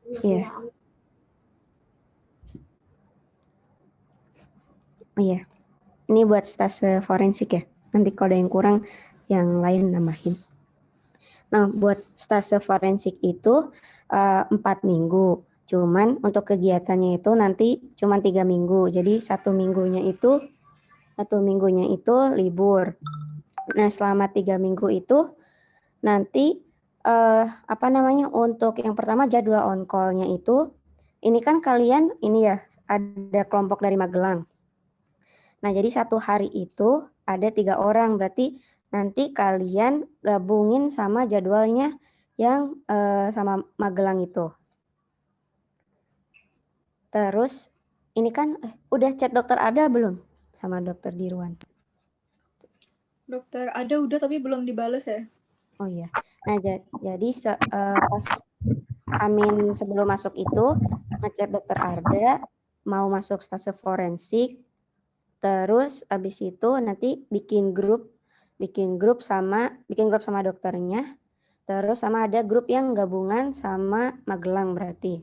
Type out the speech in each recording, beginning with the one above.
Iya. Iya. Ini buat stase forensik ya. Nanti kalau ada yang kurang, yang lain nambahin. Nah, buat stase forensik itu 4 minggu. Cuman untuk kegiatannya itu nanti cuma 3 minggu. Jadi satu minggunya itu libur. Nah, selama 3 minggu itu nanti apa namanya, untuk yang pertama jadwal on call-nya itu, ini kan kalian ini ya ada kelompok dari Magelang. Nah, jadi satu hari itu ada 3 orang, berarti nanti kalian gabungin sama jadwalnya yang sama Magelang itu. Terus ini kan udah chat dokter Ada belum sama dokter Dirwan? Dokter Ada udah tapi belum dibales ya. Oh iya. Nah, jadi pas Amin sebelum masuk itu ngechat dokter Arda mau masuk stase forensik. Terus abis itu nanti bikin grup sama dokternya. Terus sama ada grup yang gabungan sama Magelang berarti.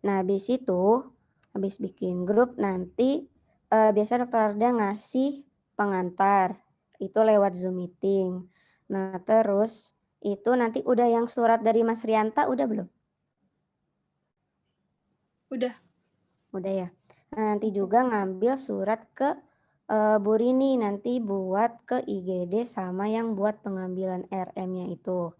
Nah, habis bikin grup nanti biasa dokter Arda ngasih pengantar. Itu lewat Zoom meeting. Nah, terus itu nanti udah yang surat dari Mas Rianta udah belum? Udah. Udah ya. Nah, nanti juga ngambil surat ke Bu Rini nanti buat ke IGD sama yang buat pengambilan RM-nya itu.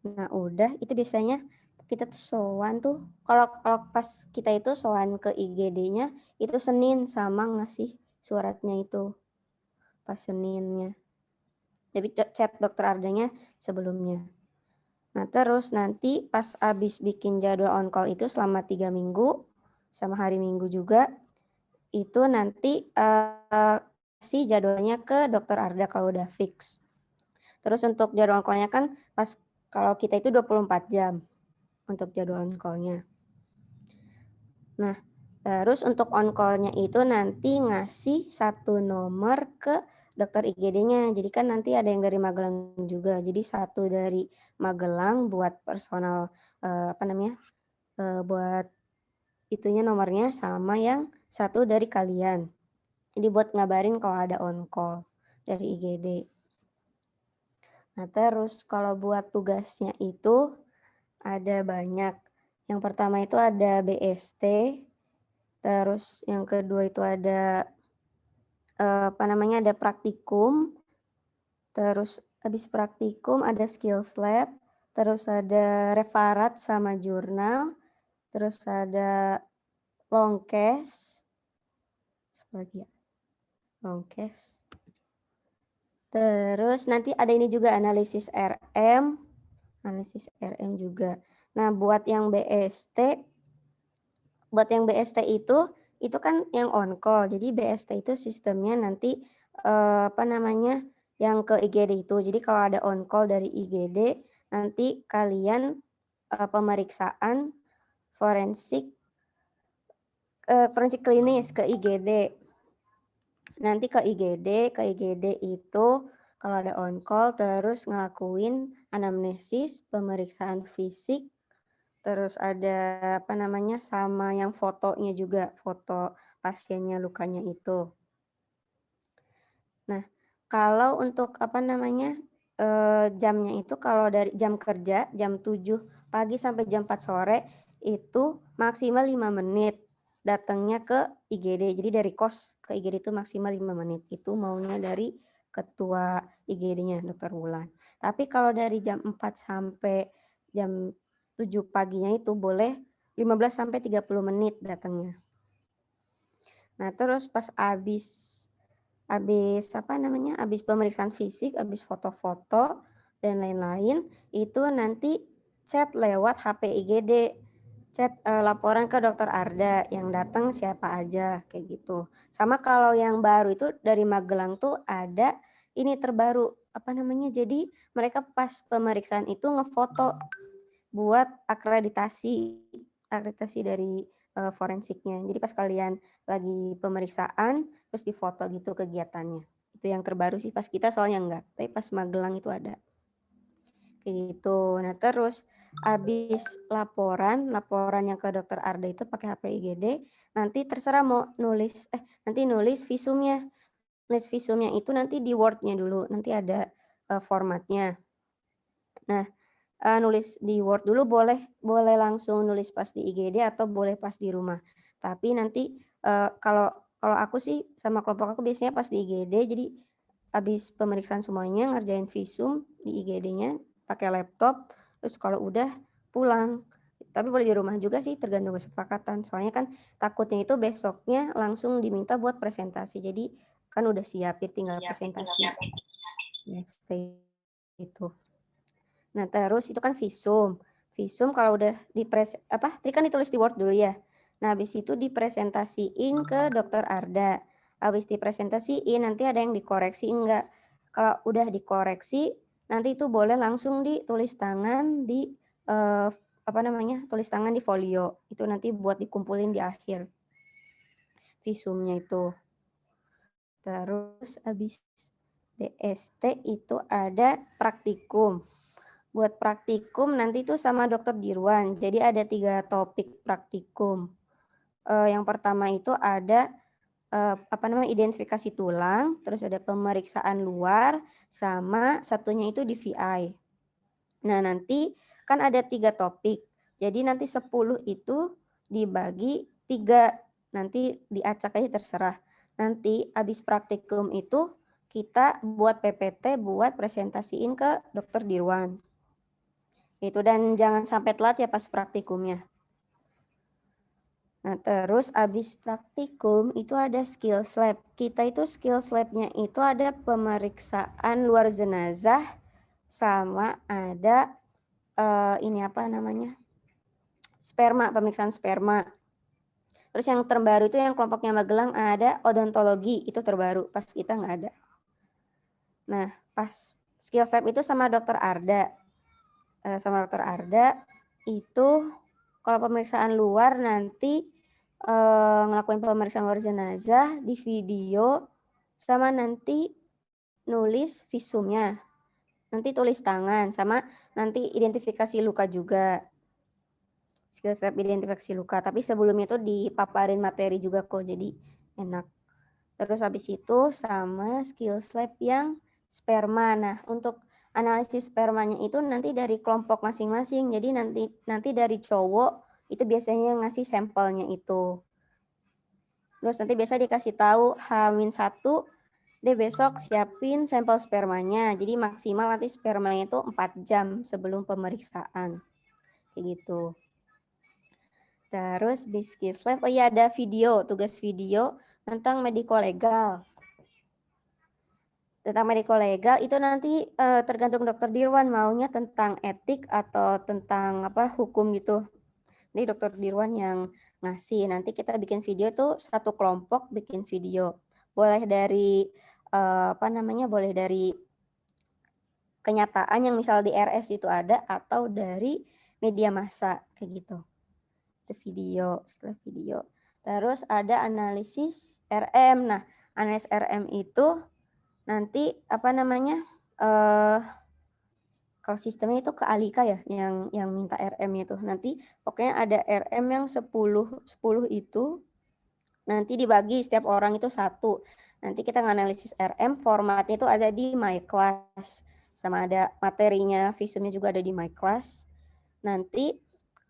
Nah, udah itu biasanya kita tuh sowan tuh kalau pas kita itu sowan ke IGD-nya itu Senin sama ngasih suratnya itu pas Seninnya. Jadi chat dokter Ardanya sebelumnya. Nah, terus nanti pas abis bikin jadwal on call itu selama 3 minggu sama hari Minggu juga itu nanti kasih jadwalnya ke dokter Arda kalau udah fix. Terus untuk jadwal on call-nya kan pas kalau kita itu 24 jam untuk jadwal on call-nya. Nah, terus untuk on call-nya itu nanti ngasih satu nomor ke dokter IGD-nya. Jadi kan nanti ada yang dari Magelang juga. Jadi satu dari Magelang buat personal buat itunya nomornya sama yang satu dari kalian. Jadi buat ngabarin kalau ada on call dari IGD. Nah, terus kalau buat tugasnya itu ada banyak. Yang pertama itu ada BST, terus yang kedua itu ada ada praktikum, terus habis praktikum ada skills lab, terus ada referat sama jurnal, terus ada long case, apa lagi ya? Long case. Terus nanti ada ini juga analisis RM juga. Nah, buat yang BST itu kan yang on call. Jadi BST itu sistemnya nanti yang ke IGD itu. Jadi kalau ada on call dari IGD, nanti kalian pemeriksaan forensik klinis ke IGD. Nanti ke IGD itu kalau ada on call terus ngelakuin anamnesis, pemeriksaan fisik, terus ada sama yang fotonya juga, foto pasiennya lukanya itu. Nah, kalau untuk jamnya itu kalau dari jam kerja jam 7 pagi sampai jam 4 sore itu maksimal 5 menit datangnya ke IGD. Jadi dari kos ke IGD itu maksimal 5 menit. Itu maunya dari ketua IGD-nya Dr. Wulan. Tapi kalau dari jam 4 sampai jam 7 paginya itu boleh 15 sampai 30 menit datangnya. Nah, terus pas habis pemeriksaan fisik, habis foto-foto dan lain-lain, itu nanti chat lewat HP IGD, chat laporan ke dokter Arda yang datang siapa aja kayak gitu. Sama kalau yang baru itu dari Magelang tuh ada ini terbaru jadi mereka pas pemeriksaan itu ngefoto buat akreditasi dari forensiknya. Jadi pas kalian lagi pemeriksaan terus difoto gitu kegiatannya. Itu yang terbaru sih, pas kita soalnya enggak, tapi pas Magelang itu ada kayak gitu. Nah, terus habis laporan yang ke dokter Arda itu pakai HP IGD, nanti terserah mau nulis visumnya. Nulis visumnya itu nanti di Word-nya dulu, nanti ada formatnya. Nah, nulis di Word dulu boleh langsung nulis pas di IGD atau boleh pas di rumah. Tapi nanti kalau aku sih sama kelompok aku biasanya pas di IGD, jadi habis pemeriksaan semuanya ngerjain visum di IGD-nya pakai laptop, terus kalau udah pulang. Tapi boleh di rumah juga sih, tergantung kesepakatan. Soalnya kan takutnya itu besoknya langsung diminta buat presentasi. Jadi kan udah siap, tinggal presentasi. Next day itu. Nah, terus itu kan visum. Visum kalau udah tadi kan ditulis di Word dulu ya. Nah, habis itu dipresentasiin ke dokter Arda. Habis dipresentasiin nanti ada yang dikoreksi enggak. Kalau udah dikoreksi, nanti itu boleh langsung ditulis tangan di tulis tangan di folio. Itu nanti buat dikumpulin di akhir visumnya itu. Terus habis BST itu ada praktikum. Buat praktikum nanti itu sama dokter Dirwan. Jadi ada 3 topik praktikum. Yang pertama itu ada identifikasi tulang, terus ada pemeriksaan luar, sama satunya itu DVI. Nah, nanti kan ada 3 topik. Jadi nanti 10 itu dibagi 3, nanti diacak aja terserah. Nanti habis praktikum itu kita buat PPT buat presentasiin ke dokter Dirwan. Itu, dan jangan sampai telat ya pas praktikumnya. Nah, terus abis praktikum itu ada skills lab. Kita itu skills labnya itu ada pemeriksaan luar jenazah sama ada sperma, pemeriksaan sperma. Terus yang terbaru itu yang kelompoknya Magelang ada odontologi, itu terbaru, pas kita nggak ada. Nah, pas skills lab itu sama dokter Arda. Itu kalau pemeriksaan luar nanti ngelakuin pemeriksaan luar jenazah di video sama nanti nulis visumnya. Nanti tulis tangan sama nanti identifikasi luka juga. Skill step identifikasi luka, tapi sebelumnya itu dipaparin materi juga kok, jadi enak. Terus habis itu sama skill lab yang sperma. Nah, untuk analisis spermanya itu nanti dari kelompok masing-masing. Jadi nanti dari cowok itu biasanya ngasih sampelnya itu. Terus nanti biasa dikasih tahu H-1 deh besok siapin sampel spermanya. Jadi maksimal nanti spermanya itu 4 jam sebelum pemeriksaan. Kayak gitu. Terus di skill lab, ada video, tugas video tentang medico legal. Tentang medico legal itu nanti tergantung dokter Dirwan maunya tentang etik atau tentang hukum gitu. Ini dokter Dirwan yang ngasih. Nanti kita bikin video tuh satu kelompok bikin video. Boleh dari boleh dari kenyataan yang misal di RS itu ada atau dari media massa kayak gitu. Itu video, setelah video. Terus ada analisis RM. Nah, analisis RM itu nanti kalau sistemnya itu ke Alika ya yang minta RM-nya itu. Nanti pokoknya ada RM yang 10 itu nanti dibagi setiap orang itu 1. Nanti kita nganalisis RM, formatnya itu ada di My Class. Sama ada materinya, visumnya juga ada di My Class. Nanti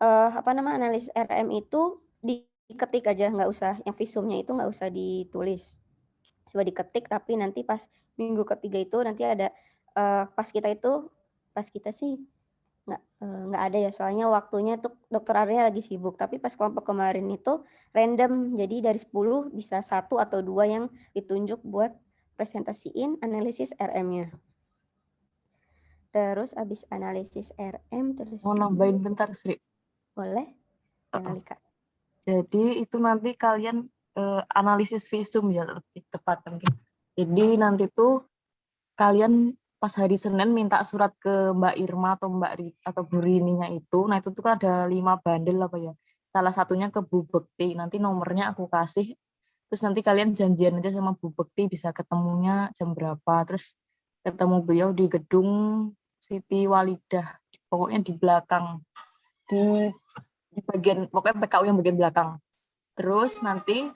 analisis RM itu diketik aja, nggak usah, yang visumnya itu nggak usah ditulis. Coba diketik, tapi nanti pas minggu ketiga itu nanti ada pas kita sih nggak ada ya, soalnya waktunya tuh dokter Arya lagi sibuk, tapi pas kelompok kemarin itu random, jadi dari 10 bisa 1 atau 2 yang ditunjuk buat presentasiin analisis RM-nya. Terus abis analisis RM terus mau nambahin bentar Sri. Boleh? Yang Alika. Jadi itu nanti kalian analisis visum ya, lebih tepat mungkin. Jadi nanti tuh kalian pas hari Senin minta surat ke Mbak Irma atau Mbak atau Bu Rininya itu. Nah itu tuh kan ada 5 bandel ya. Salah satunya ke Bu Bekti. Nanti nomornya aku kasih. Terus nanti kalian janjian aja sama Bu Bekti bisa ketemunya jam berapa. Terus ketemu beliau di gedung Siti Walidah. Pokoknya di belakang di bagian, pokoknya PKU yang bagian belakang. Terus nanti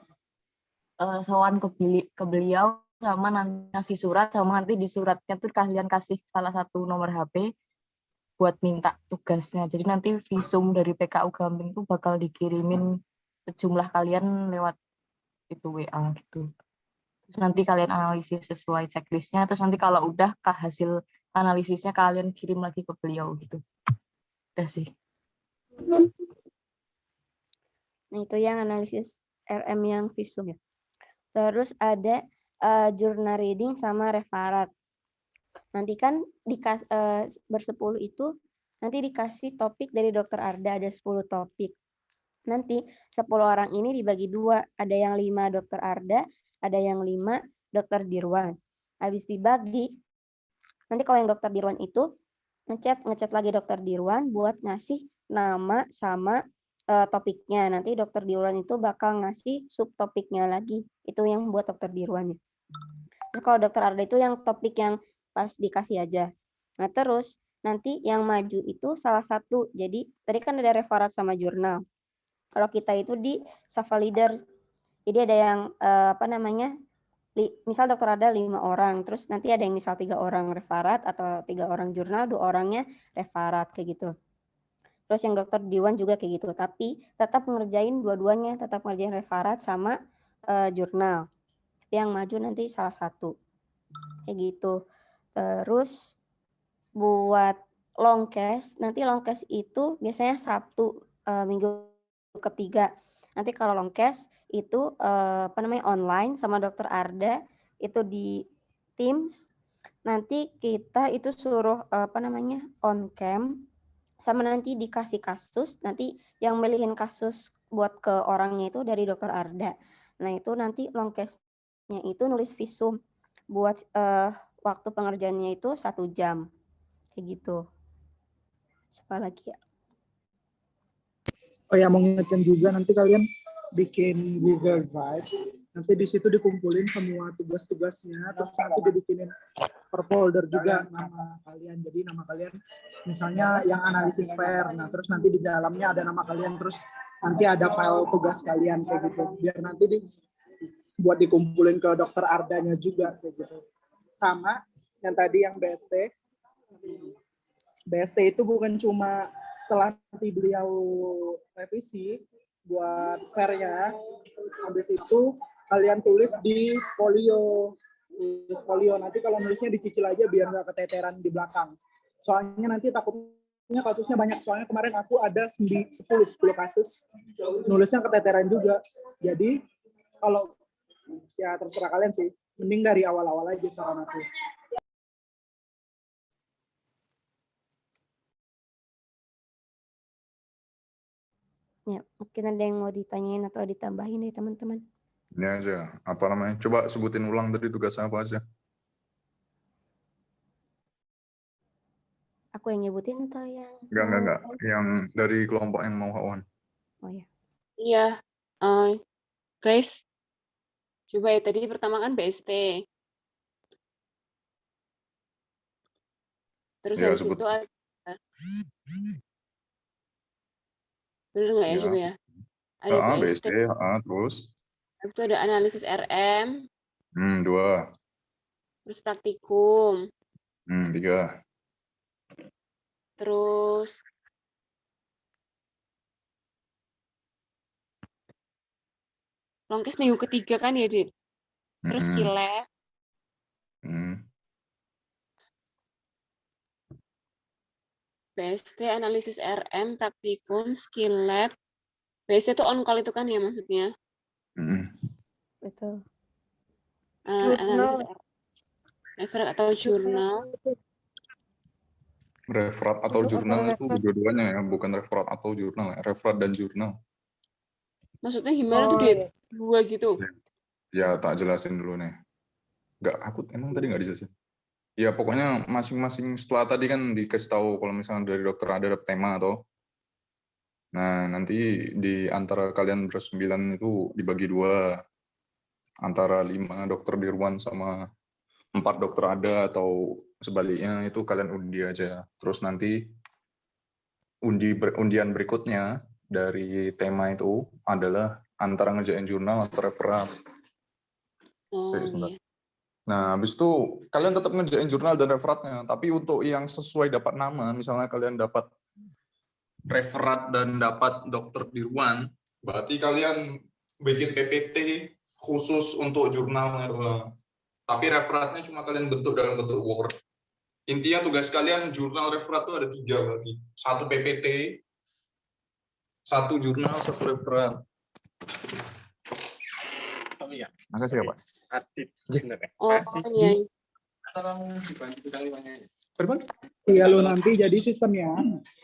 sowan ke beliau, sama nanti kasih surat, sama nanti di suratnya tuh kalian kasih salah satu nomor HP buat minta tugasnya. Jadi nanti visum dari PKU Gamping tuh bakal dikirimin ke jumlah kalian lewat itu WA gitu. Terus nanti kalian analisis sesuai checklistnya, terus nanti kalau udah hasil analisisnya kalian kirim lagi ke beliau gitu. Udah sih. Nah, itu yang analisis RM yang visum ya. Terus ada journal reading sama referat. Nanti kan bersepuluh itu nanti dikasih topik dari Dokter Arda, ada 10 topik. Nanti 10 orang ini dibagi 2, ada yang 5 Dokter Arda, ada yang 5 Dokter Dirwan. Habis dibagi, nanti kalau yang Dokter Dirwan itu ngechat lagi Dokter Dirwan buat ngasih nama sama topiknya. Nanti Dokter Dirwan itu bakal ngasih subtopiknya lagi. Itu yang buat Dokter Dirwan. Terus kalau Dokter Arda itu yang topik yang pas dikasih aja. Nah, terus nanti yang maju itu salah satu. Jadi tadi kan ada referat sama jurnal. Kalau kita itu di Safa Leader. Jadi ada yang misal Dokter Arda 5 orang, terus nanti ada yang misal 3 orang referat atau 3 orang jurnal, 2 orangnya referat kayak gitu. Terus yang Dokter Dirwan juga kayak gitu, tapi tetap ngerjain dua-duanya, tetap ngerjain referat sama jurnal. Tapi yang maju nanti salah satu. Kayak gitu. Terus buat long case, nanti long case itu biasanya Sabtu minggu ketiga. Nanti kalau long case itu online sama Dokter Arda itu di Teams. Nanti kita itu suruh on cam sama nanti dikasih kasus. Nanti yang milihin kasus buat ke orangnya itu dari Dokter Arda. Nah, itu nanti long case-nya itu nulis visum buat waktu pengerjaannya itu 1 jam. Kayak gitu. Siapa lagi ya? Oh ya, mau ngingetin juga nanti kalian bikin Google Drive. Nanti di situ dikumpulin semua tugas-tugasnya, terus nanti dibikinin per folder juga nama kalian. Jadi nama kalian misalnya yang analisis fair, nah terus nanti di dalamnya ada nama kalian, terus nanti ada file tugas kalian kayak gitu. Biar nanti buat dikumpulin ke Dokter Ardanya juga kayak gitu. Sama yang tadi yang BST. BST itu bukan cuma setelah nanti beliau revisi buat fair-nya, habis itu kalian tulis di folio. Nanti kalau nulisnya dicicil aja biar nggak keteteran di belakang. Soalnya nanti takutnya kasusnya banyak. Soalnya kemarin aku ada 10 kasus, nulisnya keteteran juga. Jadi kalau ya terserah kalian sih, mending dari awal-awal aja saran aku. Ya, mungkin ada yang mau ditanyain atau ditambahin nih teman-teman. Ini aja, apa namanya? Coba sebutin ulang tadi tugasnya apa aja. Aku yang nyebutin atau yang? Enggak. Yang dari kelompok yang mau Hawan. Oh ya. Iya, guys, coba ya tadi pertama kan BST. Terus Iya, habis sebut. itu ada, bener nggak ya Iya. coba ya? Ada BST, terus. habis itu ada analisis RM, 2. terus praktikum, 3. terus long case minggu ketiga kan ya, Dit? Terus skill lab, BST, analisis RM, praktikum, skill lab. BST itu on call itu kan ya maksudnya? Betul. Analisis RM, referat atau jurnal. Referat atau jurnal itu dua-duanya ya, bukan referat atau jurnal. Referat dan jurnal. Maksudnya gimana tuh, Dit? Dua gitu? Ya, tak jelasin dulu nih. Enggak, aku emang tadi nggak dijelasin. Ya, pokoknya masing-masing setelah tadi kan dikasih tahu kalau misalnya dari dokter ada tema atau. Nah, nanti di antara kalian ber-9 itu dibagi 2. Antara 5 dokter Dirwan sama 4 dokter ada atau sebaliknya itu kalian undi aja. Terus nanti undian berikutnya dari tema itu adalah antara ngerjain jurnal atau referat. Oh Sebentar. iya. Nah, habis itu kalian tetap ngerjain jurnal dan referatnya, tapi untuk yang sesuai dapat nama, misalnya kalian dapat referat dan dapat dokter Dirwan, berarti kalian bikin PPT khusus untuk jurnalnya doang. Tapi referatnya cuma kalian bentuk dalam bentuk Word. Intinya tugas kalian jurnal referat itu ada 3 berarti. 1 PPT, 1 jurnal, 1 referat. Oh iya, Makasih ya, Pak. aktif bener ya. Oh iya. Tolong dibantu kalimatnya. Iya lo nanti jadi sistemnya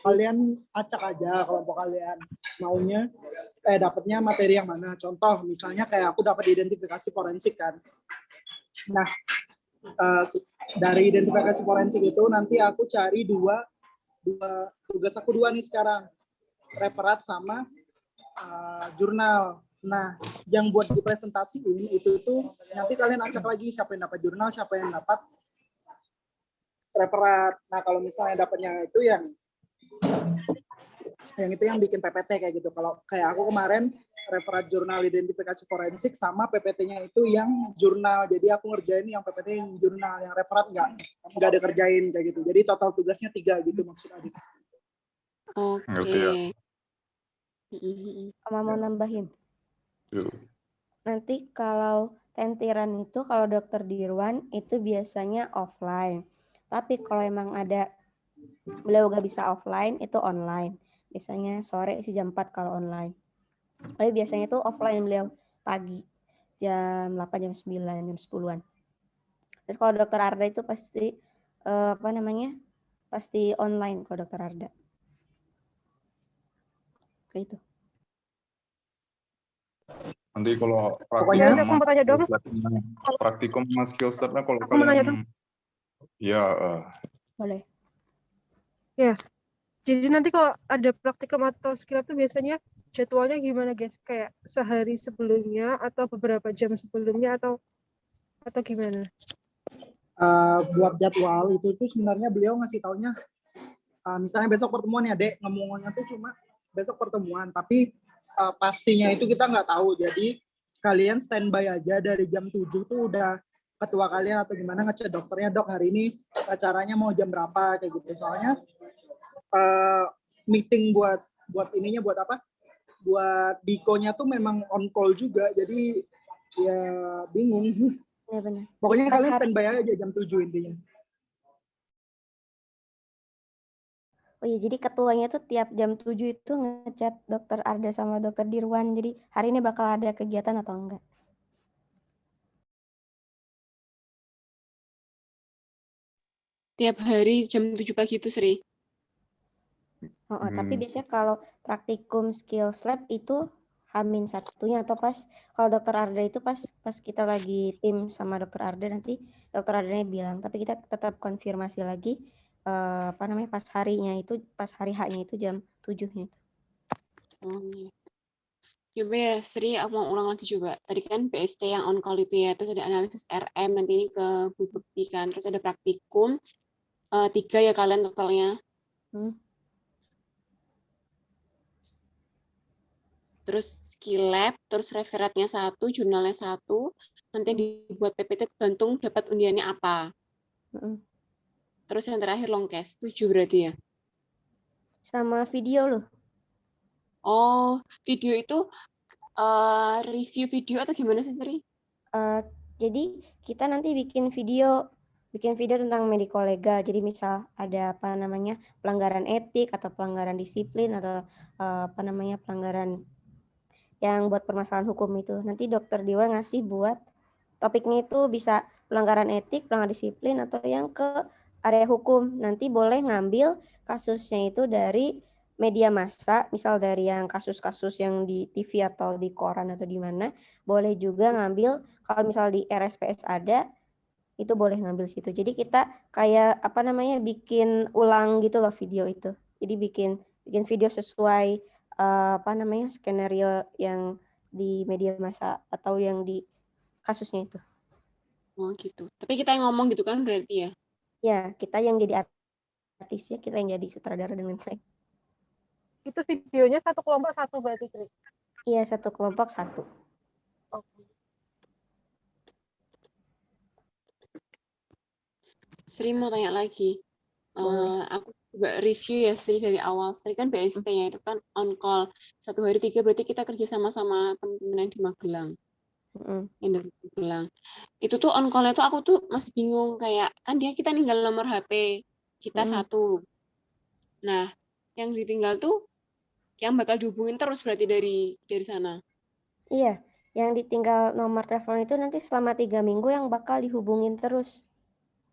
kalian acak aja kelompok kalian maunya dapatnya materi yang mana. Contoh misalnya kayak aku dapat identifikasi forensik kan. Nah dari identifikasi forensik itu nanti aku cari dua tugas aku 2 nih sekarang, referat sama jurnal. Nah yang buat dipresentasiin itu tuh nanti kalian acak lagi siapa yang dapat jurnal, siapa yang dapat referat. Nah kalau misalnya dapatnya itu yang bikin PPT kayak gitu. Kalau kayak aku kemarin referat jurnal identifikasi forensik sama PPT-nya itu yang jurnal. Jadi aku ngerjain yang PPT yang jurnal, yang referat nggak ada kerjain kayak gitu. Jadi total tugasnya 3 gitu maksudnya. Ngerti ya? Oke. Sama mau nambahin. Yuk. Nanti kalau tentiran itu kalau dokter Dirwan itu biasanya offline. Tapi kalau emang ada beliau gak bisa offline itu online. Biasanya sore sih jam 4 kalau online. Tapi biasanya itu offline beliau pagi jam 8, jam 9, jam 10-an. Terus kalau dokter Arda itu pasti pasti online kalau dokter Arda. Kayak itu. Nanti kalau Pokoknya aku mau tanya dong. praktikum sama skill stepnya kalau Aku mau tanya dong. ya Boleh. Ya, jadi nanti kalau ada praktikum atau skill itu biasanya jadwalnya gimana guys? Kayak sehari sebelumnya atau beberapa jam sebelumnya atau gimana? Buat jadwal itu tuh sebenarnya beliau ngasih taunya misalnya besok pertemuan ya Dek, ngomongnya tuh cuma besok pertemuan, tapi pastinya itu kita nggak tahu. Jadi kalian standby aja dari jam 7 tuh udah ketua kalian atau gimana ngecek dokternya, dok hari ini acaranya mau jam berapa kayak gitu. Soalnya meeting buat ininya buat apa? Buat Diko-nya tuh memang on call juga, jadi ya bingung. Ya benar. Pokoknya Pas kalian hari- standby aja jam 7 intinya. Oh iya, jadi ketuanya tuh tiap jam 7 itu ngechat dokter Arda sama dokter Dirwan. Jadi hari ini bakal ada kegiatan atau enggak. Tiap hari jam 7 pagi itu Sri. Tapi biasanya kalau praktikum skills lab itu H-1-nya atau pas kalau dokter Arda itu pas kita lagi tim sama dokter Arda nanti dokter Ardanya bilang, tapi kita tetap konfirmasi lagi pas harinya itu pas hari H-nya itu jam 7-nya itu. Oh iya. Coba ya Sri, aku mau ulang lagi coba. Tadi kan PST yang on call itu ya, terus ada analisis RM, nanti ini ke bukti kan, terus ada praktikum, 3 ya kalian totalnya. Terus skill lab, terus referatnya 1, jurnalnya 1, nanti dibuat PPT tergantung dapat undiannya apa. Terus yang terakhir long case, 7 berarti ya? Sama video loh. Oh, video itu review video atau gimana sih Sri? Jadi kita nanti bikin video tentang medico legal. Jadi misal ada pelanggaran etik atau pelanggaran disiplin atau pelanggaran yang buat permasalahan hukum itu. Nanti dokter Dirwan ngasih buat topiknya itu bisa pelanggaran etik, pelanggaran disiplin atau yang ke area hukum. Nanti boleh ngambil kasusnya itu dari media massa, misal dari yang kasus-kasus yang di TV atau di koran atau di mana. Boleh juga ngambil kalau misal di RSPS ada, itu boleh ngambil situ. Jadi kita kayak bikin ulang gitu loh video itu. Jadi bikin video sesuai skenario yang di media massa atau yang di kasusnya itu. Oh gitu. Tapi kita yang ngomong gitu kan berarti ya? Ya, kita yang jadi artisnya, kita yang jadi sutradara dan lain-lain. itu videonya satu kelompok satu berarti, Tri? Iya, satu kelompok satu. Oke. Sri mau tanya lagi. Boleh. Aku juga review ya Sri dari awal. Sri kan BST ya, itu kan on call 1 hari 3, berarti kita kerja sama-sama teman-teman yang di Magelang. Yang dari Magelang. Itu tuh on call-nya tuh aku tuh masih bingung, kayak kan kita ninggal nomor HP kita satu. Nah, yang ditinggal tuh yang bakal dihubungin terus berarti dari sana. Iya, yang ditinggal nomor telepon itu nanti selama 3 minggu yang bakal dihubungin terus.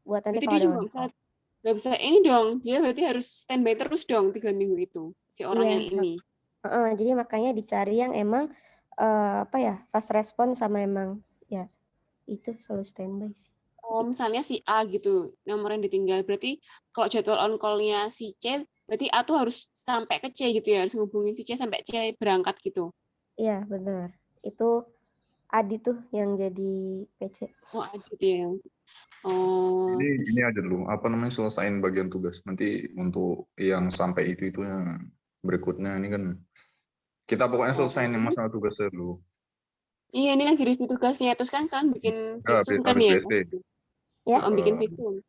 Buat nanti Berarti kalau dia ada juga on-call. nggak bisa ini dong. Dia berarti harus standby terus dong 3 minggu itu, si orang Iya. yang ini. Jadi makanya dicari yang emang fast respon sama emang ya itu selalu standby sih. Oh, misalnya si A gitu, nomor yang ditinggal. Berarti kalau jadwal on call-nya si C, berarti A tuh harus sampai ke C gitu ya, harus ngubungin si C sampai C berangkat gitu. Iya, benar. Itu Adi tuh yang jadi PC. Oh, ada dia. Oh, Ini aja dulu, selesain bagian tugas. Nanti untuk yang sampai itu yang berikutnya ini kan kita pokoknya selesain yang masalah tugasnya dulu. iya, ini lagi review tugasnya. Terus kan kalian bikin Ya, visum kan harus ya? BST. Ya. Bikin visum.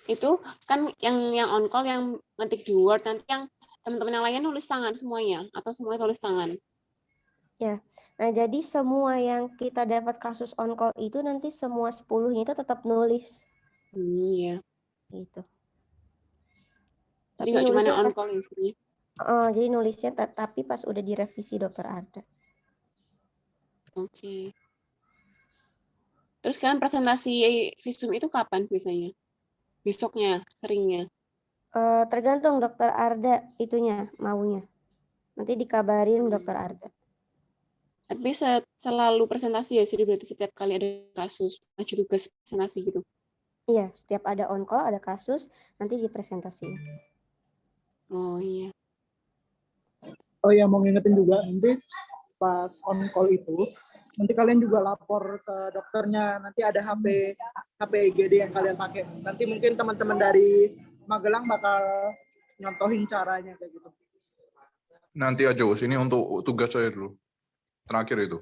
Itu kan yang on call yang ngetik di Word, nanti yang teman-teman yang lainnya nulis tangan semuanya atau semuanya tulis tangan. Ya. Nah, jadi semua yang kita dapat kasus on call itu nanti semua 10-nya itu tetap nulis. Iya. Gitu. Jadi nggak cuma yang on call ini. Jadi nulisnya tapi pas udah direvisi Dokter Arda. Oke. Terus kalian presentasi visum itu kapan biasanya? Besoknya, seringnya? Tergantung Dokter Arda itunya maunya. Nanti dikabarin Dokter Arda. Tapi selalu presentasi ya, jadi berarti setiap kali ada kasus, maju tugas presentasi gitu? Iya, setiap ada on call, ada kasus, nanti dipresentasiin. Oh iya. Oh ya, mau ngingetin juga, nanti pas on call itu, nanti kalian juga lapor ke dokternya, nanti ada HP IGD yang kalian pakai. Nanti mungkin teman-teman dari Magelang bakal nyontohin caranya kayak gitu. Nanti aja ini untuk tugas saya dulu. Terakhir itu.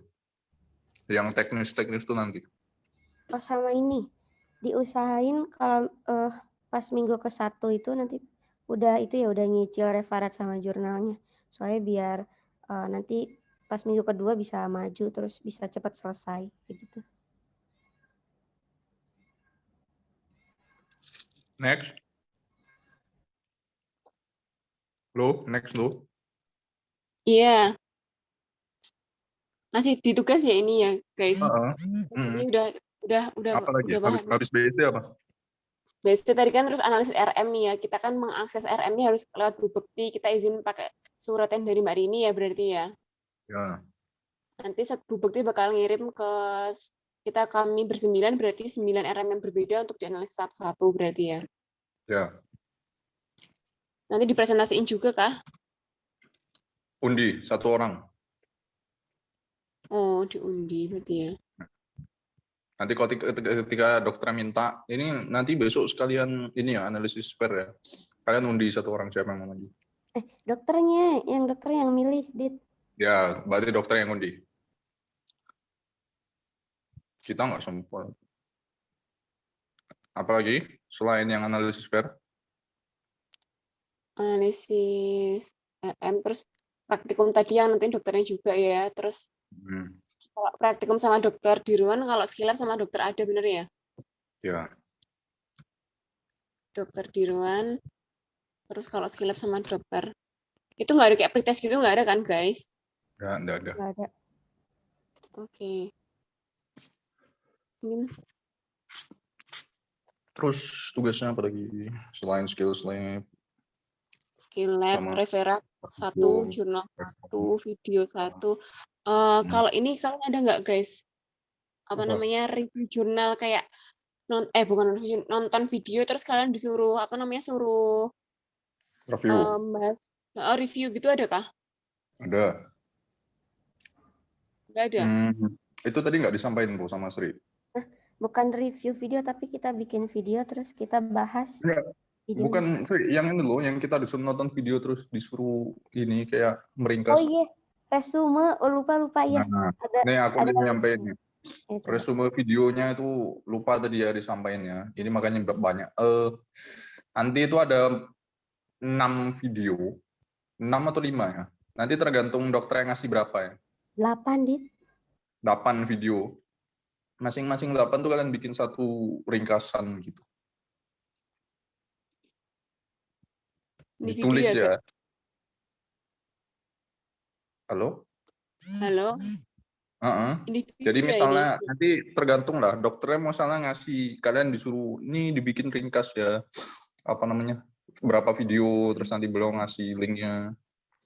Yang teknis-teknis itu nanti. Oh, sama ini. Diusahain kalau pas minggu ke-1 itu nanti udah nyicil referat sama jurnalnya. Soalnya biar nanti pas minggu kedua bisa maju terus bisa cepat selesai gitu. Next. Next lo. Iya. Masih di tugas ya ini ya, guys. Ini udah Apa lagi? paham. Habis BST apa? BST tadi kan terus analisis RM nih ya. Kita kan mengakses RM-nya harus lewat bukti. Kita izin pakai surat yang dari Mbak Rini ya berarti ya. Ya. Nanti bukti bakal ngirim ke kami bersembilan, berarti 9 RM yang berbeda untuk dianalisis satu-satu berarti ya. Ya. Nanti dipresentasiin juga kah? Undi 1 orang. Oh, diundi berarti ya. Nanti ketika dokter minta, ini nanti besok sekalian ini ya analisis pair ya. Kalian undi 1 orang siapa yang mau maju. Dokternya yang milih, Dit. Ya, berarti dokter yang undi. Kita nggak sempat. Apalagi selain yang analisis pair? Analisis RM, terus praktikum tadi yang nanti dokternya juga ya. Terus kalau praktikum sama dokter Dirwan, kalau skillab sama dokter Ada, bener ya? Ya. Dokter Dirwan, terus kalau skillab sama dokter. Itu nggak ada kayak pretest gitu, nggak ada kan, guys? Nggak ada. Nggak ada. Oke. Terus tugasnya apa lagi? Selain skill lab? Skill lab, referat 1, jurnal 1, video 1. Kalau ini kalian ada nggak, guys? Review jurnal kayak nonton video terus kalian disuruh suruh review gitu, ada kah? Ada. Nggak ada. Itu tadi nggak disampaikan tuh sama Sri. Bukan review video tapi kita bikin video terus kita bahas. Videonya. Bukan yang ini loh, yang kita disuruh nonton video terus disuruh ini kayak Oh meringkas. iya, resume. Oh, lupa ya. Nah, Ada nih aku ada nih nyampein nih. Ya, coba. Resume videonya itu lupa tadi ya disampaikannya. Ini makanya banyak. Nanti itu ada 6 video. 6 atau 5 ya. Nanti tergantung dokter yang ngasih berapa ya. 8, Dit. 8 video. Masing-masing 8 tuh kalian bikin satu ringkasan gitu. Ini Ditulis video ya. Dok. Halo? Halo. Heeh. Ini Jadi video misalnya ini. nanti tergantung lah dokternya misalnya ngasih kalian disuruh nih dibikin ringkas ya apa namanya berapa video terus nanti beliau ngasih linknya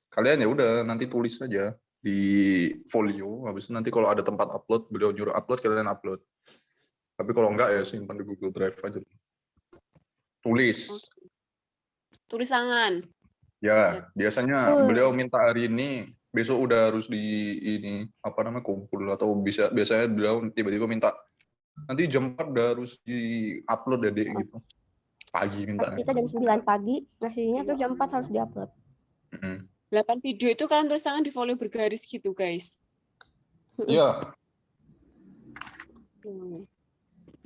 kalian ya udah nanti tulis saja di folio habis itu nanti kalau ada tempat upload beliau nyuruh upload kalian upload tapi kalau enggak ya simpan di Google Drive aja tulis Tulis tangan. ya biasanya Betul. beliau minta hari ini besok udah harus di ini apa namanya kumpul atau biasanya beliau tiba-tiba minta nanti jam 4 udah harus di-upload ya Dek gitu. Pagi Pas minta. kita jam 9 pagi ngasihnya tuh jam 4 harus diupload. 8 video itu kalian tulis tangan di folio bergaris gitu, guys. Iya.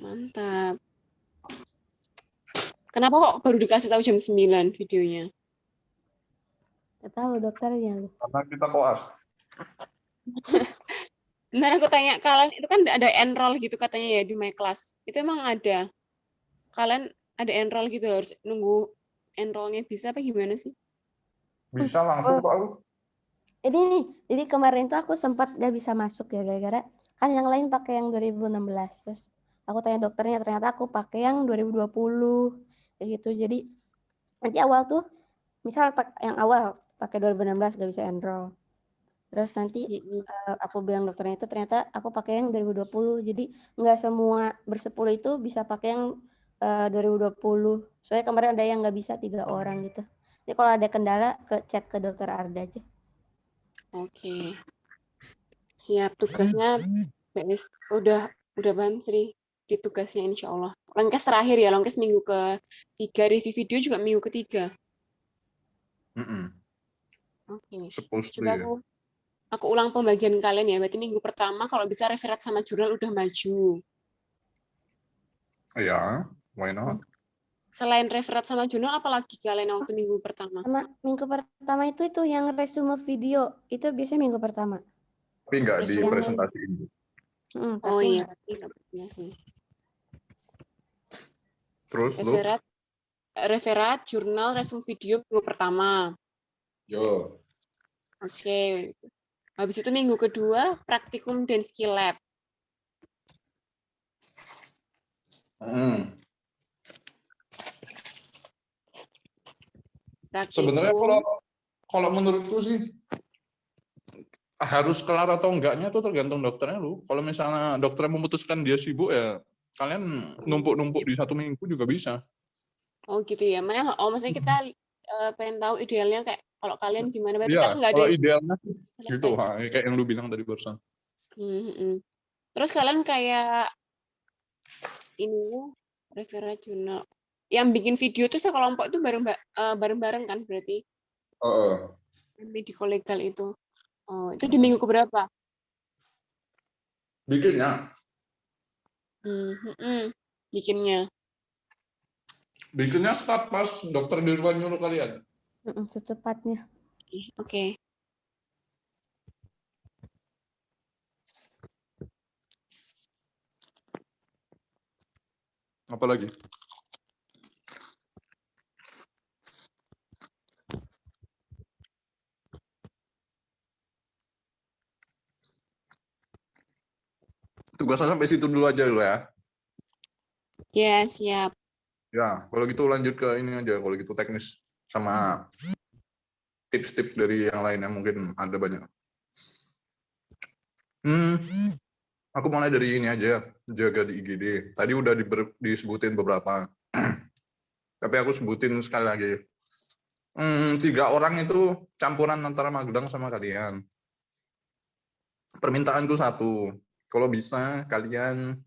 Mantap. Kenapa kok baru dikasih tahu jam 9 videonya? Gak tahu dokternya. Karena kita koas. Bentar aku tanya, kalian itu kan ada enroll gitu katanya ya di My Class. Itu emang ada? Kalian ada enroll gitu harus nunggu enrollnya bisa apa gimana sih? Bisa langsung kok aku. Jadi kemarin tuh aku sempat gak bisa masuk ya gara-gara kan yang lain pakai yang 2016 terus aku tanya dokternya ternyata aku pakai yang 2020 kayak gitu. Jadi nanti awal tuh misal yang awal pakai 2016 gak bisa enroll. Terus nanti aku bilang dokternya itu ternyata aku pakai yang 2020. Jadi nggak semua bersepuluh itu bisa pakai yang 2020. Soalnya kemarin ada yang nggak bisa 3 orang gitu. Jadi kalau ada kendala chat ke dokter Arda aja. Oke. Siap tugasnya PS udah paham Sri di tugasnya insya Allah. Longkes terakhir ya, longkes minggu ke-3, review video juga minggu ke-3. Oke. Coba ya. aku ulang pembagian kalian ya. Berarti minggu pertama kalau bisa referat sama jurnal udah maju. Ya, why not? Selain referat sama jurnal, apalagi kalian waktu minggu pertama? Minggu pertama itu yang resume video. Itu biasanya minggu pertama. Tapi nggak dipresentasiin. Oh iya. Sih. Terus referat, jurnal, resume video minggu pertama. Yo. Oke. Habis itu minggu kedua, praktikum dan skill lab. Sebenarnya kalau menurutku sih harus kelar atau enggaknya tuh tergantung dokternya lu. Kalau misalnya dokternya memutuskan dia sibuk ya kalian numpuk-numpuk di 1 minggu juga bisa. Oh gitu ya. Maksudnya kita pengen tahu idealnya kayak kalau kalian gimana? Berarti Iya, kan nggak ada kalau idealnya gitu, kayak yang lu bilang tadi barusan. Terus kalian kayak ini referat jurnal yang bikin video tuh sekelompok itu bareng-bareng kan berarti? Medico legal itu. Oh, itu di minggu keberapa? Bikinnya. Bikinnya start pas dokter di rumah nyuruh kalian. Secepatnya. Oke. Apa lagi? Tugasnya sampai situ dulu aja lo ya. Ya, siap. Ya, kalau gitu lanjut ke ini aja, kalau gitu teknis sama tips-tips dari yang lainnya mungkin ada banyak. Aku mulai dari ini aja, jaga di IGD. Tadi udah disebutin beberapa. Tapi aku sebutin sekali lagi. 3 orang itu campuran antara Magelang sama kalian. Permintaanku 1, kalau bisa kalian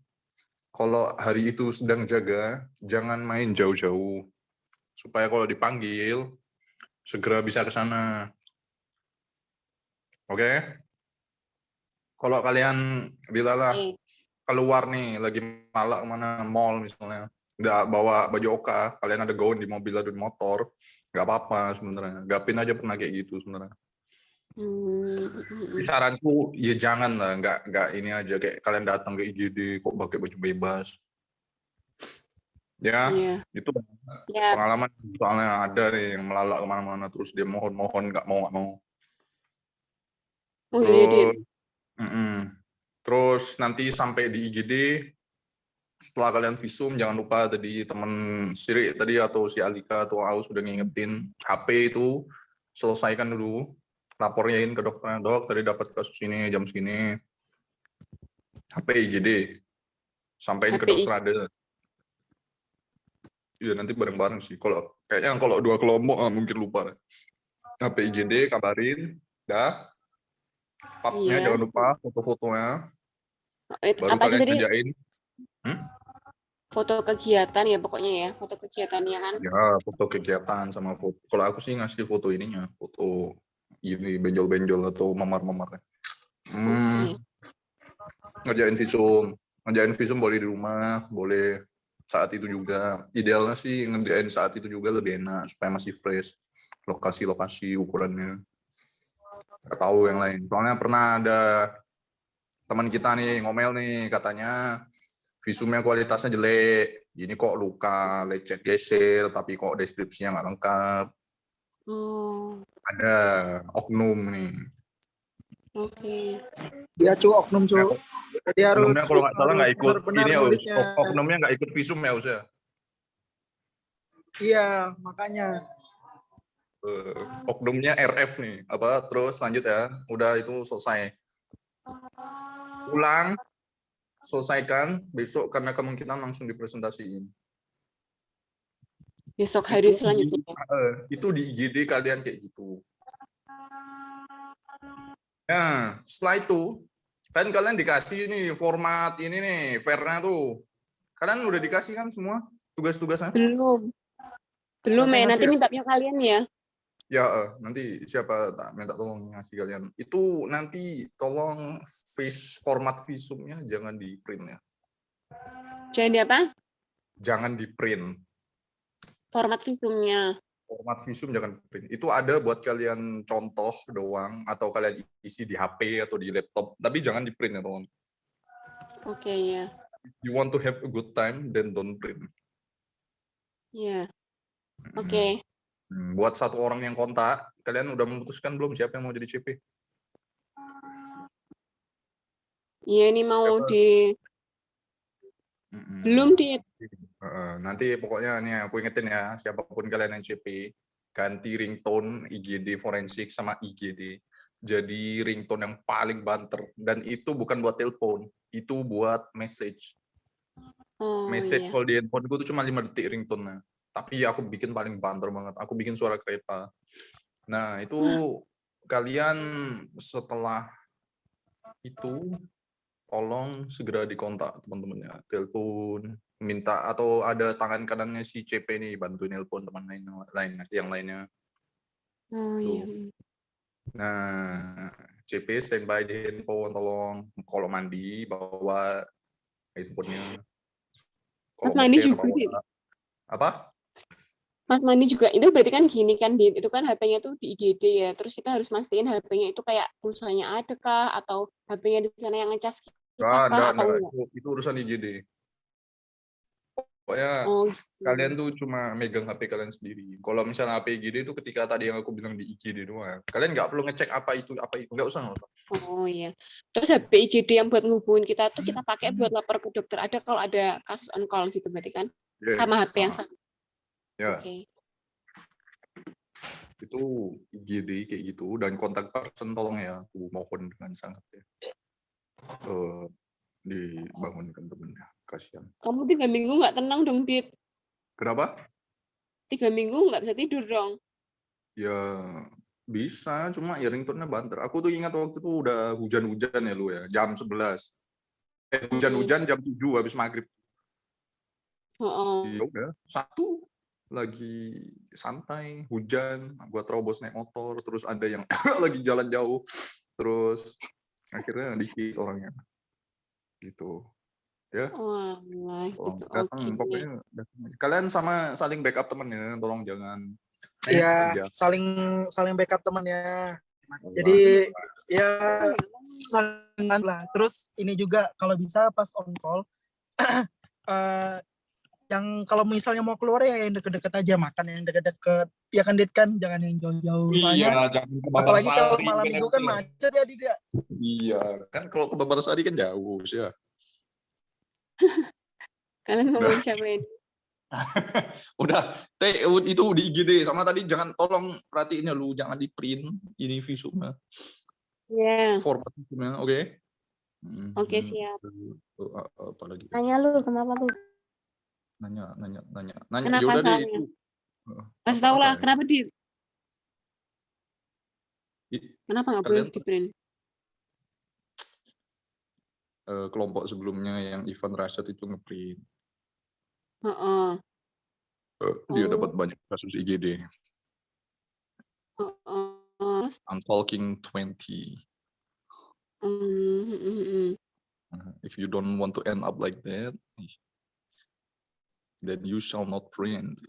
kalau hari itu sedang jaga, jangan main jauh-jauh. supaya kalau dipanggil segera bisa ke sana. Oke? Kalau kalian dilalah Oke. keluar nih lagi malak kemana mall misalnya, nggak bawa baju oka, kalian ada gaun di mobil atau di motor, nggak apa-apa sebenarnya. Gapin aja pernah kayak gitu sebenarnya. Tapi saranku ya jangan lah, nggak ini aja kayak kalian datang ke IGD kok pakai baju bebas. Ya, Iya. itu Ya. pengalaman soalnya ada nih yang melalak kemana-mana terus dia mohon-mohon nggak mau. Oh iya, Dit. Terus nanti sampai di IGD, setelah kalian visum jangan lupa tadi temen Siri tadi atau si Alika atau Aus sudah ngingetin HP itu selesaikan dulu, laporin ke dokternya, dok tadi dapat kasus ini jam segini, HP IGD sampaikan ke dokter ada. Iya nanti bareng-bareng sih. Kayaknya kalau 2 kelompok mungkin lupa. HP IGD kabarin, dah. Papnya Iya. jangan lupa foto-fotonya. Baru Apa sih kalian tadi? kerjain. Foto kegiatan ya pokoknya ya, foto kegiatannya kan. Ya foto kegiatan sama foto. Kalau aku sih ngasih foto ininya, foto ini benjol-benjol atau memar-memar. Ngerjain visum boleh di rumah, boleh saat itu juga. Idealnya sih ngerjain saat itu juga lebih enak supaya masih fresh lokasi-lokasi ukurannya. Nggak tahu yang lain. Soalnya pernah ada teman kita nih ngomel nih katanya visumnya kualitasnya jelek. Ini kok luka lecet geser tapi kok deskripsinya nggak lengkap. Ada oknum nih. Oke. Ya cu, oknum cu. Jadi harus Oknumnya kalau nggak salah nggak ikut benar-benar ini, nulisnya. oknumnya nggak ikut visum ya Us ya. Iya, makanya. Oknumnya RF nih. Terus lanjut ya. Udah itu selesai. Pulang, selesaikan besok karena kemungkinan langsung dipresentasiin. Besok hari selanjutnya. Itu di IGD kalian kayak gitu. Nah, setelah itu kan kalian dikasih nih format ini nih, fairnya tuh. Kalian udah dikasih kan semua tugas-tugasnya? Belum ya, nanti minta kalian ya. Ya, nanti siapa tak minta tolong ngasih kalian. Itu nanti tolong format visumnya jangan di print ya. Jangan di apa? Jangan di print. Format visumnya. Format visum jangan print. Itu ada buat kalian contoh doang atau kalian isi di HP atau di laptop, tapi jangan di print ya tolong. Oke ya. You want to have a good time, then don't print. Iya. Oke. Buat 1 orang yang kontak, kalian udah memutuskan belum siapa yang mau jadi CP? Iya ini mau belum di. Nanti pokoknya nih aku ingetin ya, siapapun kalian yang CP, ganti ringtone IGD forensik sama IGD. Jadi ringtone yang paling banter. Dan itu bukan buat telepon, itu buat message. Message kalau di handphone gue tuh cuma 5 detik ringtone-nya. Tapi aku bikin paling banter banget. Aku bikin suara kereta. Nah, itu kalian setelah itu tolong segera dikontak teman-temannya. Telepon, minta atau ada tangan kanannya si CP nih bantuin nelpon teman yang lainnya. Oh iya. Nah, CP standby di handphone tolong. Kalau mandi bawa handphonenya. Mas mandi juga. Apa? Mas mandi juga itu berarti kan gini kan, itu kan HP-nya tuh di IGD ya, terus kita harus mastiin HP-nya itu kayak pulsanya ada kah, atau HP-nya di sana yang ngecas kita kah, atau enggak? Itu urusan IGD. Pokoknya kalian tuh cuma megang HP kalian sendiri. Kalau misalnya HP IGD itu ketika tadi yang aku bilang di IGD doang, kalian nggak perlu ngecek apa itu, nggak usah. Oh iya. Terus HP IGD yang buat ngubungin kita tuh kita pakai buat lapor ke dokter, ada kalau ada kasus on call gitu berarti kan? Yes. Sama HP yang sama. Ya. Okay. Itu IGD kayak gitu, dan kontak person tolong ya, aku mohon dengan sangat ya. Dibangunkan temennya, kasihan. Kamu 3 minggu nggak tenang dong, Dit? Kenapa? 3 minggu nggak bisa tidur dong? Ya bisa, cuma ya ringtone-nya banter. Aku tuh ingat waktu itu udah hujan-hujan ya lu ya, jam 11. Hujan-hujan jam 7 habis maghrib. Ya udah, 1 lagi santai, hujan, gua terobos naik motor, terus ada yang lagi jalan jauh, terus akhirnya dikit orangnya, gitu. Ya, Wah, tolong gitu. datang, Oke. pokoknya datang aja. Kalian sama saling backup temennya, tolong jangan Iya, aja. saling backup temannya. Allah. Jadi ya saling lah. Terus ini juga kalau bisa pas on call eh, yang kalau misalnya mau keluar ya yang deket-deket aja, makan yang deket-deket. Ya kan Dit kan, jangan yang jauh-jauh. Soalnya jangan ke Babar apalagi kalau Sari, malam minggu kan macet ya dia. Iya, kan kalau ke Babar Sari kan jauh sih ya. Kalian Udah. ngomongin siapa ini? Udah, itu di IGD sama tadi jangan tolong perhatiin ya lu, jangan di print ini visumnya, Ya. format visumnya, oke? Oke, siap. Apa lagi? Nanya lu, kenapa lu? Nanya. Kenapa Ya udah deh soalnya? itu. Kasih tau lah, kenapa kenapa nggak boleh Kalian di print? kelompok sebelumnya yang Ivan Rashad itu ngeprint. Heeh. Dia dapat banyak kasus IGD. Terus? I'm talking 20. If you don't want to end up like that, then you shall not print.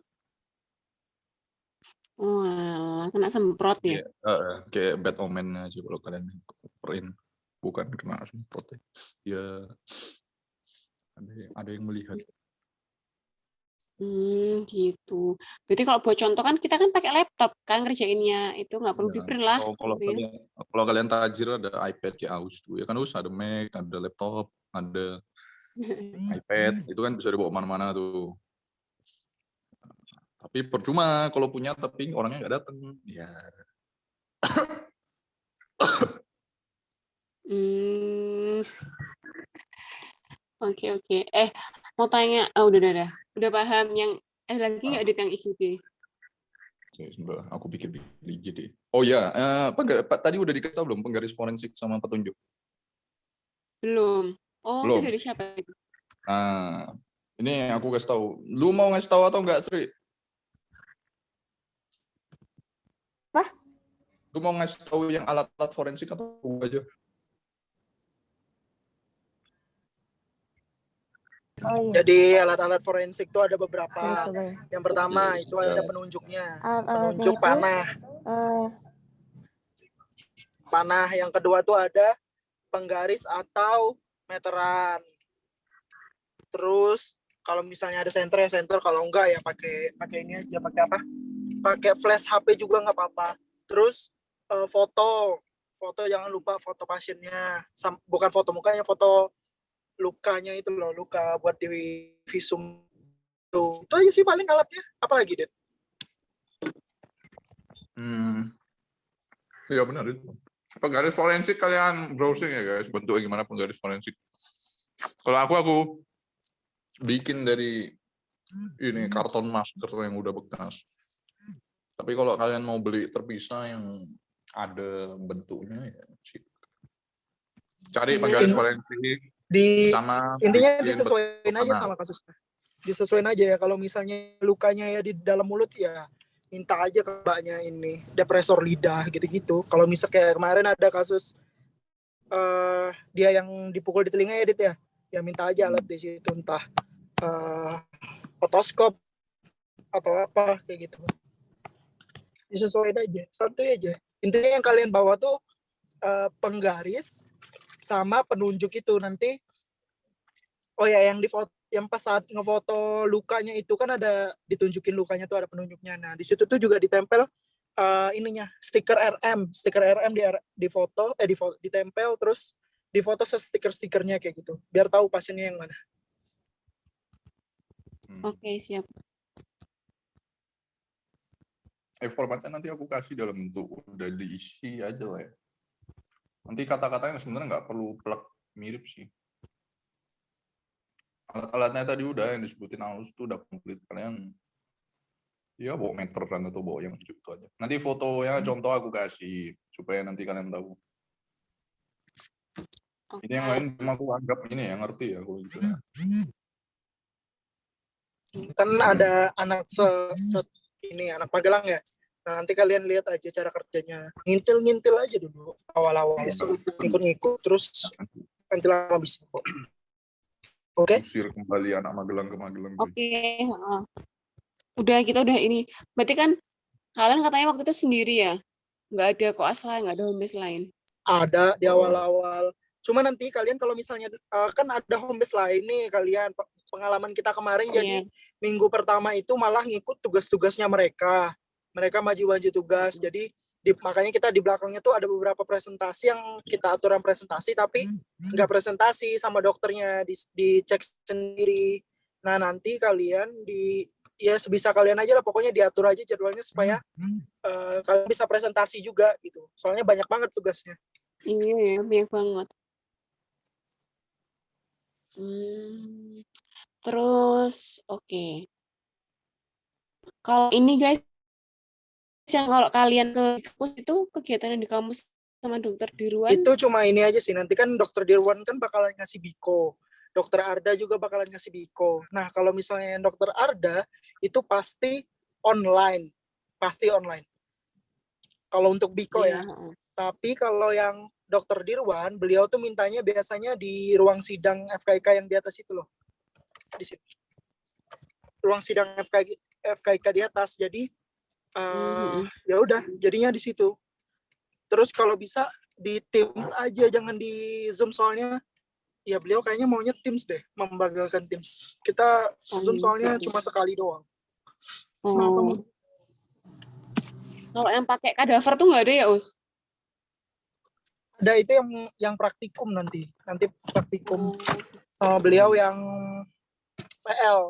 Wah, kena semprot ya? Kayak bad omen aja kalau kalian print, bukan kena semprot ya. Ya ada yang melihat. Gitu. Berarti kalau buat contoh kan kita kan pakai laptop kan ngerjainnya, itu nggak perlu Ya, di print lah. kalau kalian tajir ada iPad kayak Aus tuh ya kan, Aus ada Mac, ada laptop, ada iPad, itu kan bisa dibawa mana-mana tuh. Tapi percuma kalau punya tapi orangnya nggak datang. Ya. Oke. Mau tanya, udah paham yang lagi nggak ada yang IGD? Oke, sebentar, aku pikir IGD. Oh ya, tadi udah dikasih tahu belum penggaris forensik sama petunjuk? Belum. Oh, Belum. itu dari siapa? Nah, ini aku kasih tahu. Lu mau ngasih tahu atau enggak, Sri? Apa? Lu mau ngasih tahu yang alat-alat forensik atau aja? Oh iya. Jadi alat-alat forensik itu ada beberapa. Coba ya. Yang pertama itu ada penunjuknya. Alat-alatnya Penunjuk itu, panah. Panah. Yang kedua tuh ada penggaris atau meteran. Terus kalau misalnya ada senter ya senter, kalau enggak ya pakai ini aja, pakai apa? Pakai flash HP juga nggak apa-apa. Terus foto jangan lupa foto pasiennya, bukan foto mukanya, foto lukanya itu loh, luka buat di visum tuh. Itu aja sih paling alatnya. Apalagi Det? Iya benar itu. Penggaris forensik kalian browsing ya guys, bentuknya gimana penggaris forensik. Kalau aku bikin dari ini karton masker yang udah bekas. Tapi kalau kalian mau beli terpisah yang ada bentuknya ya cari penggaris forensik. Intinya disesuaikan aja sama kasusnya. Disesuaikan aja ya, kalau misalnya lukanya ya di dalam mulut ya minta aja ke mbaknya ini depresor lidah gitu-gitu. Kalau misal kayak kemarin ada kasus dia yang dipukul di telinga ya Dit ya minta aja alat di situ, entah otoskop atau apa kayak gitu. Disesuaikan aja, santai aja. Intinya yang kalian bawa tuh penggaris sama penunjuk itu nanti. Oh ya, yang pas saat ngefoto lukanya itu kan ada ditunjukin lukanya tuh ada penunjuknya. Nah di situ tuh juga ditempel ininya stiker RM ditempel terus difoto stikernya kayak gitu biar tahu pasiennya yang mana. Oke, siap. Formatnya nanti aku kasih dalam bentuk udah diisi aja lah ya. Nanti kata-katanya sebenarnya nggak perlu plug mirip sih. Alat-alatnya tadi udah yang disebutin Aus tuh udah komplit. Kalian ya bawa meteran atau bawa yang itu aja. Nanti fotonya contoh aku kasih supaya nanti kalian tahu. Ini yang lain cuma aku anggap ini ya ngerti ya kalau gitu. Kan ada anak ini anak Magelang ya. Nah, nanti kalian lihat aja cara kerjanya. Ngintil-ngintil aja dulu awal-awal. Ngikut-ngikut terus nanti lama bisa kok. Oke? Usir kembali anak Magelang ke Magelang. cuy. Oke, heeh. Kita udah ini. Berarti kan kalian katanya waktu itu sendiri ya? Nggak ada koas lain, nggak ada home base lain. Ada di awal-awal. Cuma nanti kalian kalau misalnya kan ada home base lain nih kalian pengalaman kita kemarin jadi minggu pertama itu malah ngikut tugas-tugasnya mereka. Mereka maju-maju tugas. Jadi makanya kita di belakangnya tuh ada beberapa presentasi yang kita aturan presentasi tapi nggak presentasi sama dokternya dicek sendiri. Nah, nanti kalian ya sebisa kalian aja lah, pokoknya diatur aja jadwalnya supaya kalian bisa presentasi juga gitu. Soalnya banyak banget tugasnya. Iya, banyak banget. Terus, oke. Kalau ini guys, yang kalau kalian ke kampus itu kegiatan di kampus sama dokter Dirwan? Itu cuma ini aja sih. Nanti kan dokter Dirwan kan bakalan ngasih biko. Dokter Arda juga bakalan ngasih biko. Nah, kalau misalnya yang dokter Arda itu pasti online. Pasti online. Kalau untuk biko ya. Tapi kalau yang dokter Dirwan, beliau tuh mintanya biasanya di ruang sidang FKIK yang di atas itu loh. Di situ. Ruang sidang FKIK di atas. Jadi ya udah, jadinya di situ. Terus kalau bisa di Teams aja, jangan di Zoom, soalnya ya beliau kayaknya maunya Teams deh, membanggakan Teams. Kita Zoom soalnya cuma sekali doang. Kalau yang pakai kadaver tuh nggak ada ya, Us? Ada, itu yang praktikum nanti praktikum sama beliau yang PL.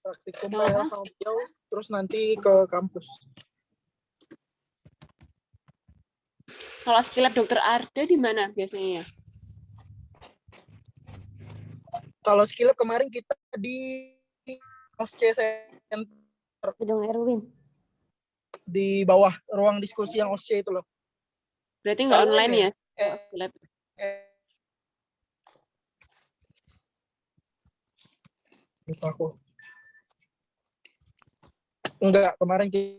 Praktikum PL sama beliau, terus nanti ke kampus. Kalau skillab dokter Arda di mana biasanya ya? Kalau skillab kemarin kita di OSC Center. Gedung Erwin. Di bawah ruang diskusi yang OSC itu loh. Berarti nggak online ya? Lupa aku. Enggak, kemarin kita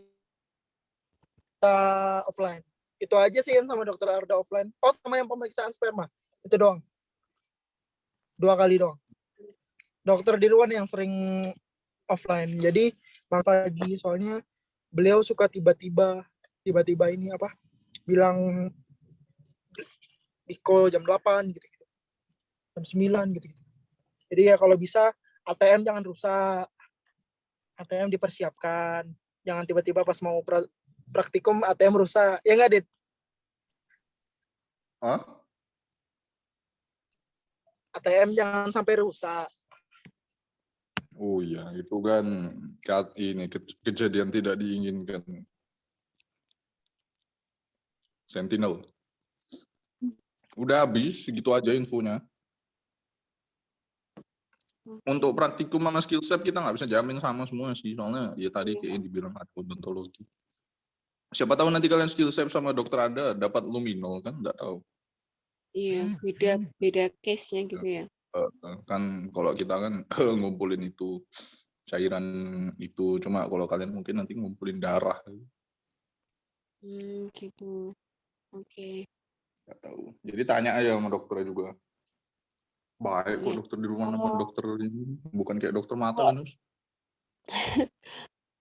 offline. Itu aja sih yang sama dokter Arda offline. Oh, sama yang pemeriksaan sperma. Itu doang. 2 kali doang. Dokter Dirwan yang sering offline. Jadi pagi soalnya beliau suka tiba-tiba ini apa? Bilang biko jam 8 gitu. Jam 9 gitu. Jadi ya kalau bisa ATM jangan rusak. ATM dipersiapkan. Jangan tiba-tiba pas mau praktikum ATM rusak. Ya nggak, Dit? Hah? ATM jangan sampai rusak. Oh iya, itu kan kejadian tidak diinginkan. Sentinel. Udah habis, segitu aja infonya. Untuk praktikum sama skill set kita nggak bisa jamin sama semua sih, soalnya ya tadi kayak dibilang ada odontologi. Siapa tahu nanti kalian skill set sama dokter ada dapat luminol kan, nggak tahu. Iya, beda case-nya gitu ya. Kan kalau kita kan ngumpulin itu cairan itu, cuma kalau kalian mungkin nanti ngumpulin darah. Gitu. Oke. Nggak tahu. Jadi tanya aja sama dokternya juga. Baik kok dokter di rumah sama dokter ini, bukan kayak dokter mata kan, Us?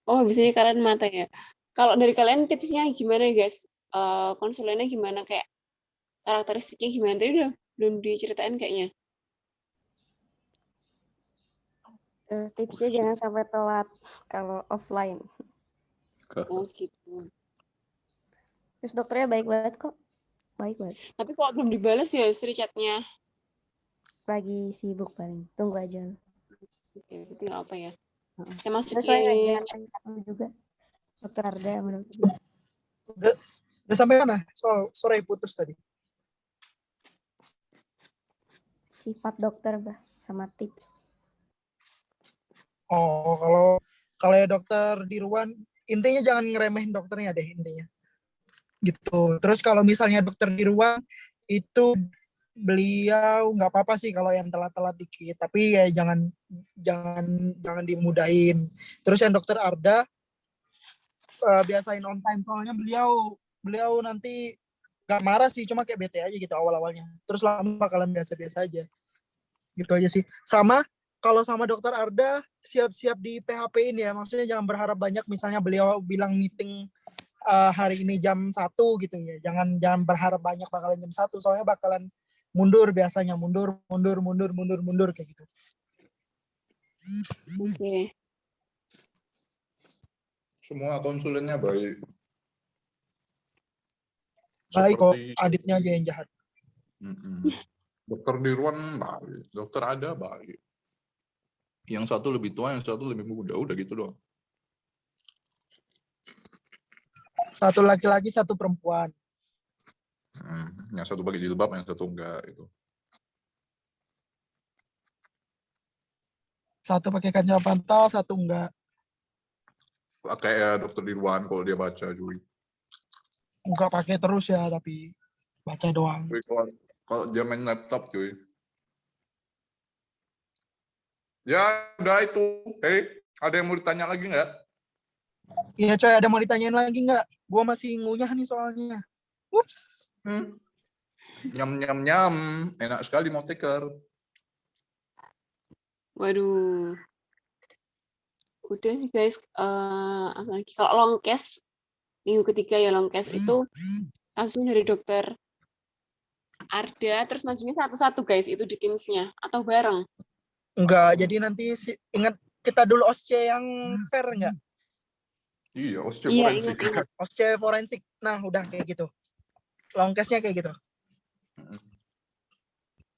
Oh, biasanya kalian mata ya. Kalau dari kalian tipsnya gimana, guys? Konsulennya gimana, kayak karakteristiknya gimana? Tadi udah belum diceritain kayaknya. Tipsnya jangan sampai telat kalau offline. Oh, gitu. Terus dokternya baik banget kok. Baik banget. Tapi kok belum dibalas ya chatnya? Lagi sibuk paling. Tunggu aja. Oke, itu apa ya? Saya masukin juga. Dokter Arda sama dokter. Udah sampai mana? Sore putus tadi. Sifat dokter, Bah, sama tips. Oh, kalau ya dokter Dirwan, intinya jangan ngeremehin dokternya deh intinya. Gitu. Terus kalau misalnya dokter Dirwan itu beliau nggak apa-apa sih kalau yang telat-telat dikit, tapi ya jangan dimudahin. Terus yang dokter Arda biasain on time, soalnya beliau nanti nggak marah sih, cuma kayak bete aja gitu awal-awalnya. Terus lama bakalan biasa-biasa aja. Gitu aja sih. Sama kalau sama dokter Arda siap-siap di PHP-in ya, maksudnya jangan berharap banyak. Misalnya beliau bilang meeting hari ini jam 1 gitu ya. Jangan berharap banyak bakalan jam 1, soalnya bakalan mundur biasanya, mundur kayak gitu. Oke. Semua konsulennya baik. Baik kok, Seperti Aditnya aja yang jahat. Dokter Dirwan baik, dokter Ada baik. Yang satu lebih tua, yang satu lebih muda, udah gitu doang. Satu laki-laki, satu perempuan. Yang satu pakai jilbab, yang satu enggak itu. Satu pakai kacamata, satu enggak. Kayak dokter Dirwan kalau dia baca, Jui. Enggak pakai terus ya, tapi baca doang. Kalau dia main laptop, cuy. Ya, udah itu. Ada yang mau ditanya lagi nggak? Iya coy, ada mau ditanyain lagi nggak? Gua masih ngunyah nih soalnya. Ups. Nyam. Enak sekali mau stiker. Waduh. Udah sih guys, apalagi kalau long case minggu ketiga ya, long case itu kasusnya dari dokter Arda, terus majunya satu-satu guys, itu di Teams-nya atau bareng? Enggak, jadi nanti ingat kita dulu OSCE yang fair nggak? Iya, Iya, ingat. OSCE forensik. Nah, udah kayak gitu. Long case-nya kayak gitu.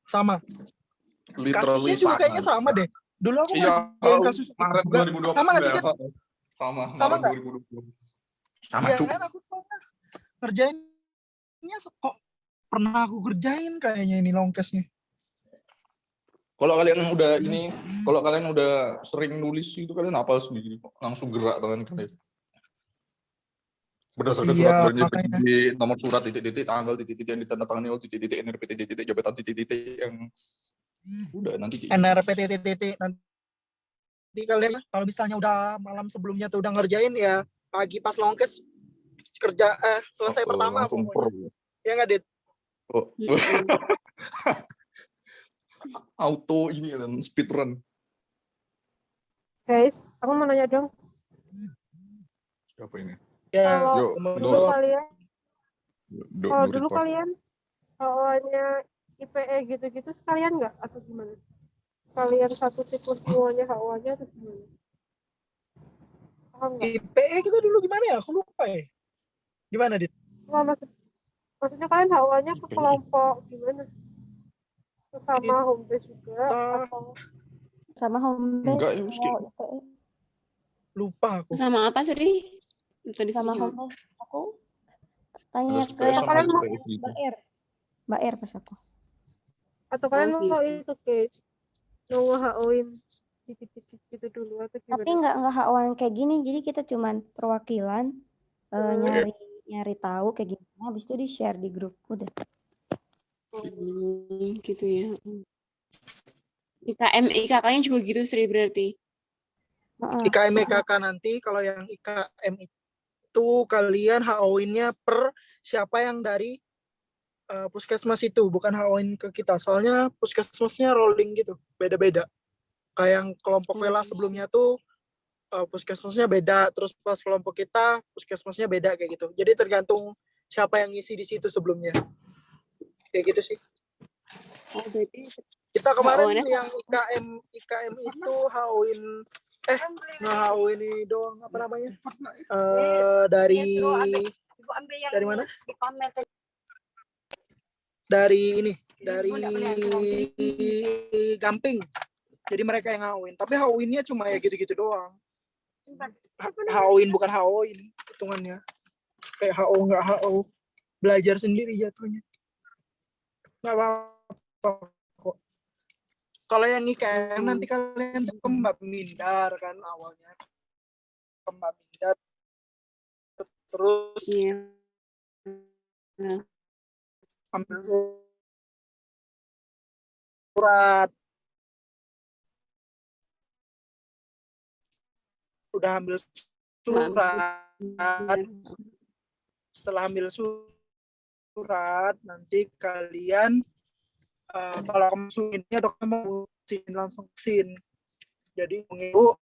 Sama. Literally Kasusnya juga kayaknya sama deh. Dulu aku ngerjain kasus Maret juga. 2020. Sama nggak sih kan? Sama Maret 2020. Sama iya cuk. kan, aku ngerjainnya kok pernah aku kerjain kayaknya ini long case-nya. Kalau kalian udah sering nulis itu, kalian hafal sendiri, langsung gerak tangan kalian. Berdasarkan surat berjenjang, nomor surat, titik-titik, tanggal, titik-titik yang ditandatangani oleh titik-titik, NRP, titik-titik, jabatan, titik-titik yang udah nanti. NRP, titik-titik, nanti kalian kalau misalnya udah malam sebelumnya tuh udah ngerjain ya, pagi pas long case kerja selesai pertama langsung pokoknya. Ya nggak, Dit? Auto ini dan speedrun. Guys, aku mau nanya dong. Siapa ini? Ya, kalau dulu kalian awalnya IPE gitu-gitu sekalian nggak atau gimana? Kalian satu siklus semuanya HO-nya atau gimana? Paham nggak? IPE kita dulu gimana ya? Aku lupa ya. Gimana, Dit? Wah, maksudnya kalian HO-nya ke kelompok gimana? Sama home base juga atau sama home base? Enggak ya, lupa aku. Sama apa sih? Sama home base aku tanya ke kalian mau Mbak R pas aku. Atau kalian mau itu guys? Mau HO-in titik-titik gitu dulu atau gimana? Tapi nggak HO-an kayak gini, jadi kita cuman perwakilan nyari tahu kayak gimana, habis itu di-share di grup udah. Gitu ya. IKK-nya juga gitu sih berarti. IKM IKK nanti kalau yang IKM itu kalian HO-in-nya per siapa yang dari puskesmas itu, bukan HO-in ke kita. Soalnya puskesmasnya rolling gitu, beda-beda. Kayak yang kelompok Vela sebelumnya tuh puskesmasnya beda, terus pas kelompok kita puskesmasnya beda kayak gitu. Jadi tergantung siapa yang ngisi di situ sebelumnya. Kayak gitu sih. Oh, berarti kita kemarin yang IKM itu HO-in ini doang, apa namanya? Dari mana? Dari Gamping. Jadi mereka yang HO-in, tapi HO-innya cuma ya gitu-gitu doang. HO-in bukan HO-in hitungannya. Kayak HO nggak HO, belajar sendiri jatuhnya. Nggak apa-apa kok. Kalau yang IKM nanti kalian ke Mbak Mindar kan awalnya. Ke Mbak Mindar. Terus ambil surat. Udah ambil surat, setelah ambil surat, nanti kalian kalau kamu ini atau kamu mau langsung kesini. Jadi mengibu,